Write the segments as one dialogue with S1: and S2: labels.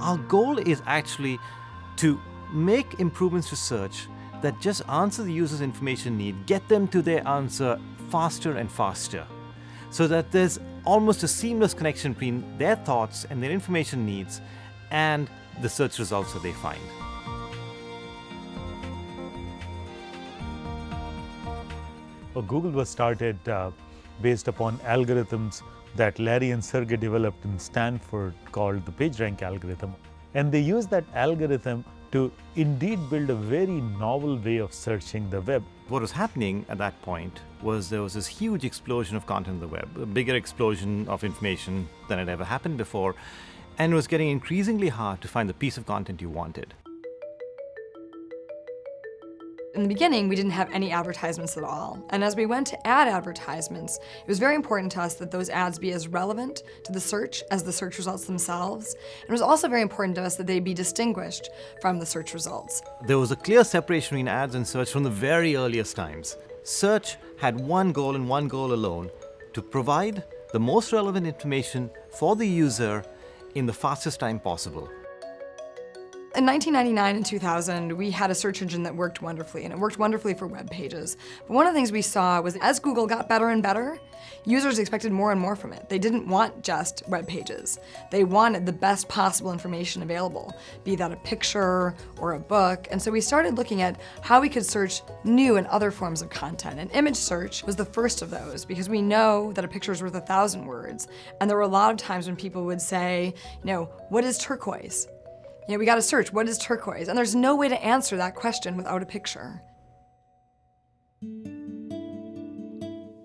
S1: Our goal is actually to make improvements to search that just answer the user's information need, get them to their answer faster and faster, so that there's almost a seamless connection between their thoughts and their information needs and the search results that they find.
S2: Well, Google was started based upon algorithms that Larry and Sergey developed in Stanford called the PageRank algorithm. And they used that algorithm to indeed build a very novel way of searching the web.
S1: What was happening at that point was there was this huge explosion of content on the web, a bigger explosion of information than had ever happened before, and it was getting increasingly hard to find the piece of content you wanted.
S3: In the beginning, we didn't have any advertisements at all. And as we went to add advertisements, it was very important to us that those ads be as relevant to the search as the search results themselves. And it was also very important to us that they be distinguished from the search results.
S1: There was a clear separation between ads and search from the very earliest times. Search had one goal and one goal alone: to provide the most relevant information for the user in the fastest time possible.
S3: In 1999 and 2000, we had a search engine that worked wonderfully, and it worked wonderfully for web pages. But one of the things we saw was as Google got better and better, users expected more and more from it. They didn't want just web pages. They wanted the best possible information available, be that a picture or a book. And so we started looking at how we could search new and other forms of content. And image search was the first of those, because we know that a picture is worth 1,000 words. And there were a lot of times when people would say, what is turquoise? We got to search, what is turquoise? And there's no way to answer that question without a picture.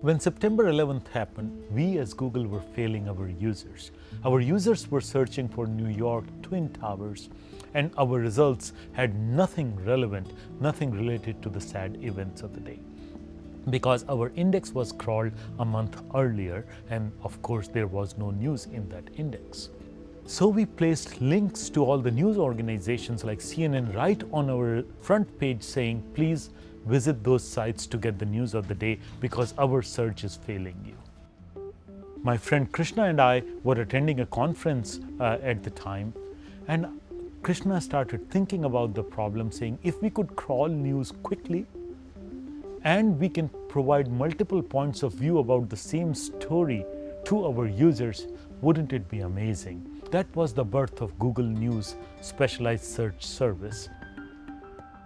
S2: When September 11th happened, we as Google were failing our users. Our users were searching for New York Twin Towers, and our results had nothing relevant, nothing related to the sad events of the day. Because our index was crawled a month earlier, and of course there was no news in that index. So we placed links to all the news organizations like CNN right on our front page saying, please visit those sites to get the news of the day because our search is failing you. My friend Krishna and I were attending a conference at the time, and Krishna started thinking about the problem, saying if we could crawl news quickly and we can provide multiple points of view about the same story to our users, wouldn't it be amazing? That was the birth of Google News specialized search service.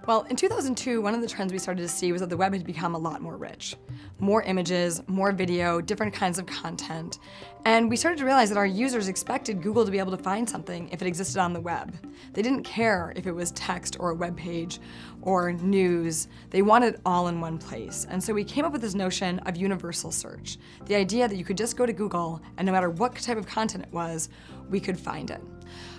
S3: Well, in 2002, one of the trends we started to see was that the web had become a lot more rich. More images, more video, different kinds of content. And we started to realize that our users expected Google to be able to find something if it existed on the web. They didn't care if it was text or a web page or news. They wanted it all in one place. And so we came up with this notion of universal search. The idea that you could just go to Google and no matter what type of content it was, we could find it.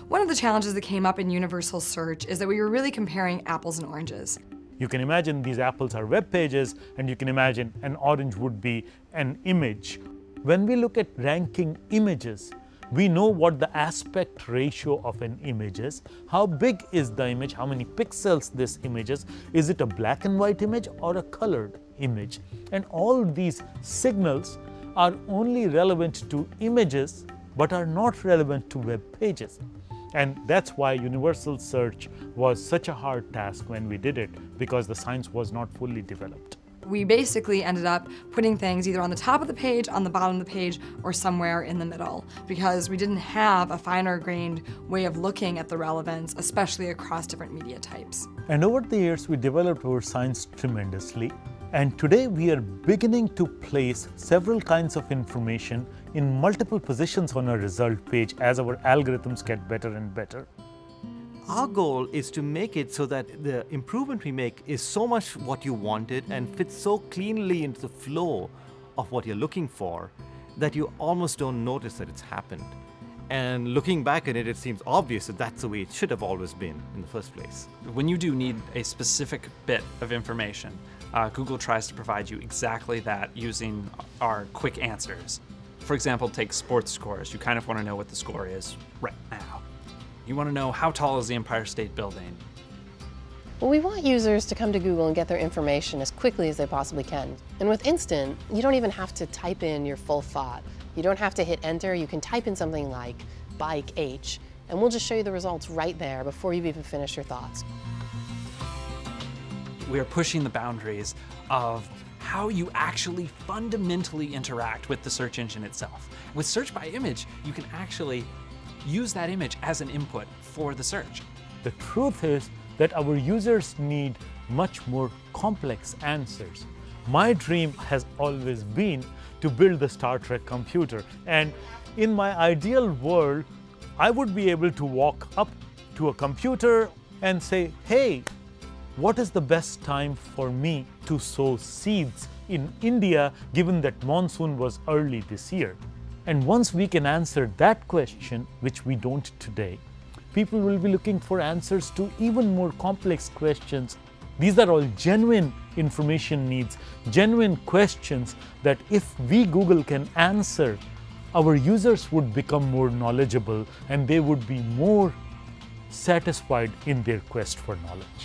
S3: One of the challenges that came up in universal search is that we were really comparing apples and oranges.
S2: You can imagine these apples are web pages, and you can imagine an orange would be an image. When we look at ranking images, we know what the aspect ratio of an image is. How big is the image? How many pixels this image is? Is it a black and white image or a colored image? And all these signals are only relevant to images, but are not relevant to web pages. And that's why universal search was such a hard task when we did it, because the science was not fully developed.
S3: We basically ended up putting things either on the top of the page, on the bottom of the page, or somewhere in the middle, because we didn't have a finer grained way of looking at the relevance, especially across different media types.
S2: And over the years, we developed our science tremendously. And today we are beginning to place several kinds of information in multiple positions on a result page as our algorithms get better and better.
S1: Our goal is to make it so that the improvement we make is so much what you wanted and fits so cleanly into the flow of what you're looking for that you almost don't notice that it's happened. And looking back at it, it seems obvious that that's the way it should have always been in the first place.
S4: When you do need a specific bit of information, Google tries to provide you exactly that using our quick answers. For example, take sports scores. You kind of want to know what the score is right now. You want to know how tall is the Empire State Building.
S5: Well, we want users to come to Google and get their information as quickly as they possibly can. And with Instant, you don't even have to type in your full thought. You don't have to hit enter. You can type in something like bike H, and we'll just show you the results right there before you've even finished your thoughts.
S4: We are pushing the boundaries of how you actually fundamentally interact with the search engine itself. With search by image, you can actually use that image as an input for the search.
S2: The truth is that our users need much more complex answers. My dream has always been to build the Star Trek computer, and in my ideal world, I would be able to walk up to a computer and say, hey, what is the best time for me to sow seeds in India, given that monsoon was early this year? And once we can answer that question, which we don't today, people will be looking for answers to even more complex questions. These are all genuine information needs, genuine questions that if we, Google, can answer, our users would become more knowledgeable and they would be more satisfied in their quest for knowledge.